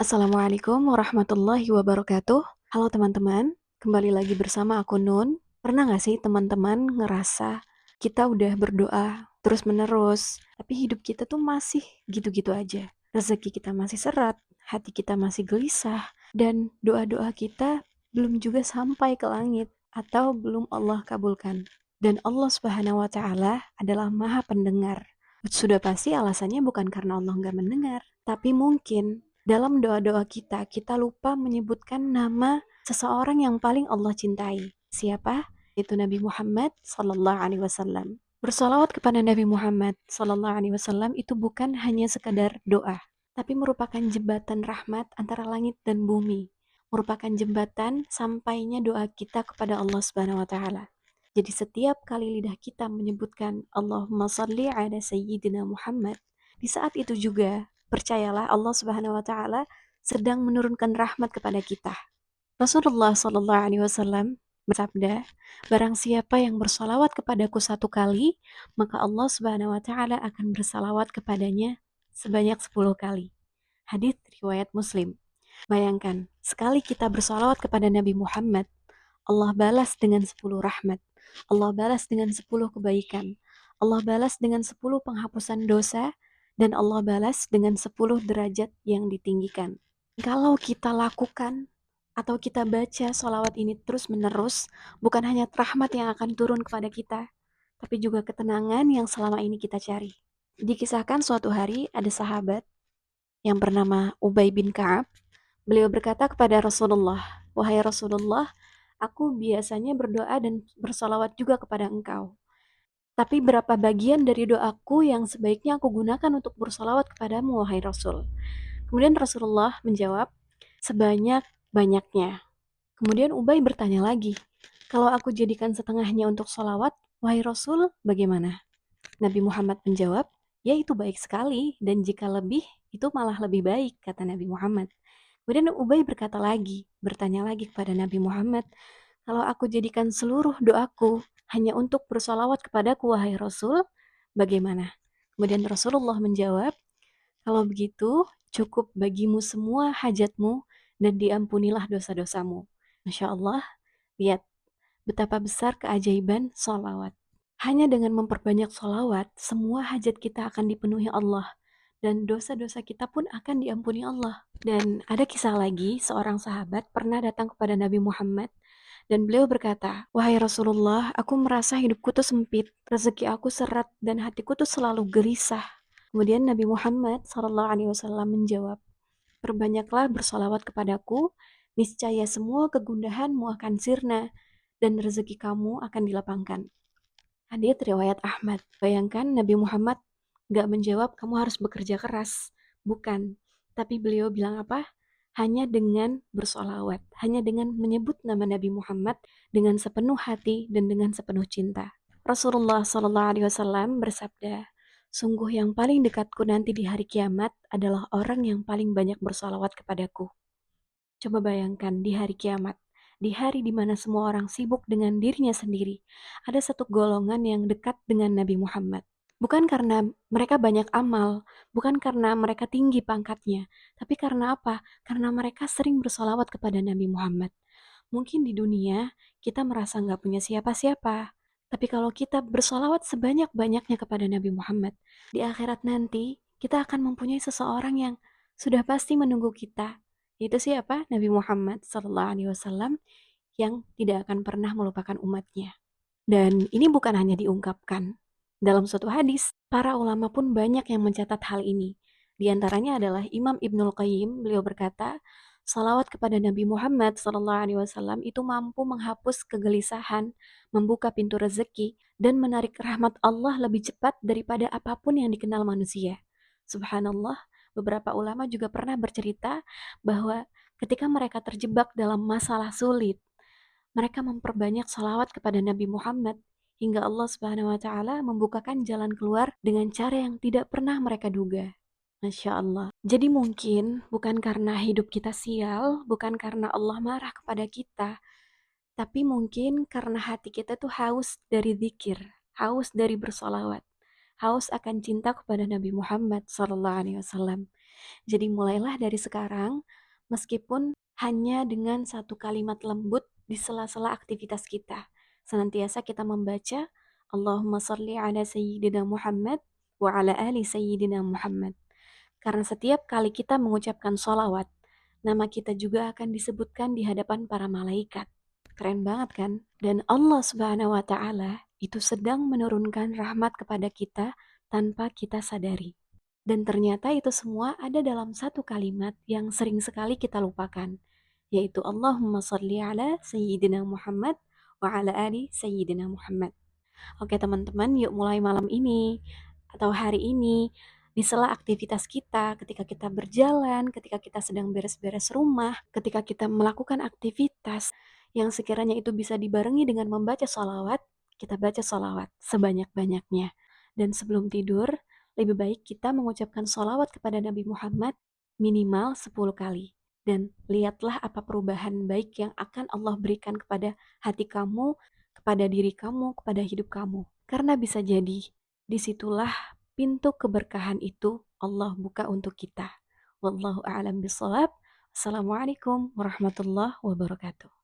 Assalamualaikum warahmatullahi wabarakatuh. Halo teman-teman, kembali lagi bersama aku Nun. Pernah gak sih teman-teman ngerasa kita udah berdoa terus-menerus, tapi hidup kita tuh masih gitu-gitu aja. Rezeki kita masih seret, hati kita masih gelisah, dan doa-doa kita belum juga sampai ke langit atau belum Allah kabulkan. Dan Allah Subhanahu wa Ta'ala adalah Maha Pendengar. Sudah pasti alasannya bukan karena Allah nggak mendengar, tapi mungkin dalam doa-doa kita, kita lupa menyebutkan nama seseorang yang paling Allah cintai. Siapa? Itu Nabi Muhammad Sallallahu Alaihi Wasallam. Bersolawat kepada Nabi Muhammad Sallallahu Alaihi Wasallam itu bukan hanya sekadar doa, tapi merupakan jembatan rahmat antara langit dan bumi. Merupakan jembatan sampainya doa kita kepada Allah Subhanahu wa Ta'ala. Jadi setiap kali lidah kita menyebutkan Allahumma salli ala Sayyidina Muhammad, di saat itu juga percayalah Allah Subhanahu wa Ta'ala sedang menurunkan rahmat kepada kita. Rasulullah Sallallahu Alaihi Wasallam bersabda, barang siapa yang bersalawat kepadaku satu kali, maka Allah Subhanahu wa Ta'ala akan bersalawat kepadanya sebanyak 10 kali. Hadits riwayat Muslim. Bayangkan, sekali kita bersalawat kepada Nabi Muhammad, Allah balas dengan 10 rahmat. Allah balas dengan 10 kebaikan. Allah balas dengan 10 penghapusan dosa. Dan Allah balas dengan 10 derajat yang ditinggikan. Kalau kita lakukan atau kita baca sholawat ini terus-menerus, bukan hanya rahmat yang akan turun kepada kita, tapi juga ketenangan yang selama ini kita cari. Dikisahkan suatu hari ada sahabat yang bernama Ubay bin Ka'ab. Beliau berkata kepada Rasulullah, "Wahai Rasulullah, aku biasanya berdoa dan bersalawat juga kepada engkau. Tapi berapa bagian dari doaku yang sebaiknya aku gunakan untuk bersalawat kepadamu, wahai Rasul?" Kemudian Rasulullah menjawab, "Sebanyak-banyaknya." Kemudian Ubay bertanya lagi, "Kalau aku jadikan setengahnya untuk salawat, wahai Rasul, bagaimana?" Nabi Muhammad menjawab, "Ya itu baik sekali, dan jika lebih, itu malah lebih baik," kata Nabi Muhammad. Kemudian Ubay bertanya lagi kepada Nabi Muhammad, "Kalau aku jadikan seluruh doaku hanya untuk bersolawat kepadaku, wahai Rasul, bagaimana?" Kemudian Rasulullah menjawab, "Kalau begitu, cukup bagimu semua hajatmu dan diampunilah dosa-dosamu." Masya Allah, lihat betapa besar keajaiban solawat. Hanya dengan memperbanyak solawat, semua hajat kita akan dipenuhi Allah. Dan dosa-dosa kita pun akan diampuni Allah. Dan ada kisah lagi, seorang sahabat pernah datang kepada Nabi Muhammad dan beliau berkata, "Wahai Rasulullah, aku merasa hidupku tuh sempit, rezeki aku seret, dan hatiku tuh selalu gelisah." Kemudian Nabi Muhammad SAW menjawab, "Perbanyaklah bersolawat kepadaku, niscaya semua kegundahanmu akan sirna, dan rezeki kamu akan dilapangkan." Hadits riwayat Ahmad. Bayangkan Nabi Muhammad gak menjawab kamu harus bekerja keras. Bukan. Tapi beliau bilang apa? Hanya dengan bersolawat. Hanya dengan menyebut nama Nabi Muhammad dengan sepenuh hati dan dengan sepenuh cinta. Rasulullah SAW bersabda, "Sungguh yang paling dekatku nanti di hari kiamat adalah orang yang paling banyak bersolawat kepadaku." Coba bayangkan di hari kiamat, di hari di mana semua orang sibuk dengan dirinya sendiri, ada satu golongan yang dekat dengan Nabi Muhammad. Bukan karena mereka banyak amal, bukan karena mereka tinggi pangkatnya, tapi karena apa? Karena mereka sering bersolawat kepada Nabi Muhammad. Mungkin di dunia kita merasa nggak punya siapa-siapa, tapi kalau kita bersolawat sebanyak-banyaknya kepada Nabi Muhammad, di akhirat nanti kita akan mempunyai seseorang yang sudah pasti menunggu kita. Itu siapa? Nabi Muhammad Sallallahu Alaihi Wasallam yang tidak akan pernah melupakan umatnya. Dan ini bukan hanya diungkapkan dalam suatu hadis, para ulama pun banyak yang mencatat hal ini. Di antaranya adalah Imam Ibnul Qayyim, beliau berkata, salawat kepada Nabi Muhammad SAW itu mampu menghapus kegelisahan, membuka pintu rezeki, dan menarik rahmat Allah lebih cepat daripada apapun yang dikenal manusia. Subhanallah, beberapa ulama juga pernah bercerita bahwa ketika mereka terjebak dalam masalah sulit, mereka memperbanyak salawat kepada Nabi Muhammad hingga Allah Subhanahu wa Ta'ala membukakan jalan keluar dengan cara yang tidak pernah mereka duga. Masya Allah. Jadi mungkin bukan karena hidup kita sial, bukan karena Allah marah kepada kita, tapi mungkin karena hati kita tuh haus dari zikir, haus dari bersolawat, haus akan cinta kepada Nabi Muhammad SAW. Jadi mulailah dari sekarang, meskipun hanya dengan satu kalimat lembut di sela-sela aktivitas kita. Senantiasa kita membaca, Allahumma salli ala Sayyidina Muhammad wa ala ali Sayyidina Muhammad. Karena setiap kali kita mengucapkan sholawat, nama kita juga akan disebutkan di hadapan para malaikat. Keren banget kan? Dan Allah Subhanahu wa Ta'ala itu sedang menurunkan rahmat kepada kita tanpa kita sadari. Dan ternyata itu semua ada dalam satu kalimat yang sering sekali kita lupakan, yaitu Allahumma sholli ala Sayyidina Muhammad wa ala ali Sayyidina Muhammad. Oke teman-teman, yuk mulai malam ini atau hari ini, di sela aktivitas kita, ketika kita berjalan, ketika kita sedang beres-beres rumah, ketika kita melakukan aktivitas yang sekiranya itu bisa dibarengi dengan membaca sholawat, kita baca sholawat sebanyak-banyaknya. Dan sebelum tidur, lebih baik kita mengucapkan sholawat kepada Nabi Muhammad minimal 10 kali. Dan lihatlah apa perubahan baik yang akan Allah berikan kepada hati kamu, kepada diri kamu, kepada hidup kamu. Karena bisa jadi, disitulah pintu keberkahan itu Allah buka untuk kita. Wallahu a'lam bishawab. Assalamualaikum warahmatullahi wabarakatuh.